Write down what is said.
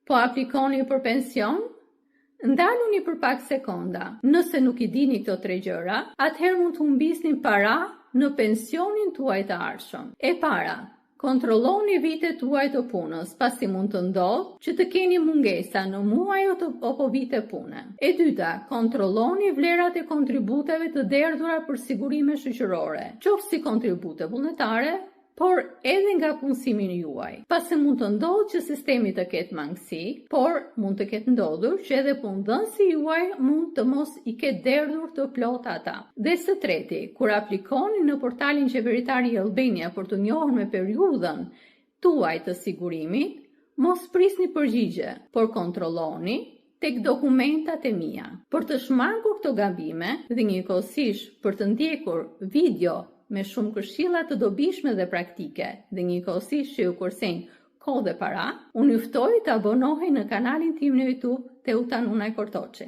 Po aplikoni për pension? Ndaluni për pak sekonda. Nëse nuk i dini këto 3 gjëra, atëherë mund të humbisni para në pensionin tuaj të ardhshëm. E para, kontrolloni vitet tuaj të punës, pasi mund të ndodhë që të keni mungesa në muaj apo vite pune. E dyta, kontrolloni vlerat e kontributeve të derdhura për sigurime shoqërore, qoftë si kontribute vullnetare, por edhe nga punësimin juaj. Pasi mund të ndodhë që sistemi të ketë mangësi, por mund të ketë ndodhur që edhe punëdhënësi juaj mund të mos i ketë derdhur të plot ata. Dhe së treti, kur aplikoni në portalin qeveritar i Albania për të njohur me periudhën tuaj të sigurimit, mos prisni përgjigje, por kontrolloni tek dokumentat e mia. Për të shmangur këto gabime dhe njëkohësisht për të ndjekur video me shumë këshilla të dobishme dhe praktike dhe njëkohësisht që ju kursejnë kohë dhe para, unë juftoj të abonohej në kanalin tim në YouTube Teuta Nunaj Kortoçi.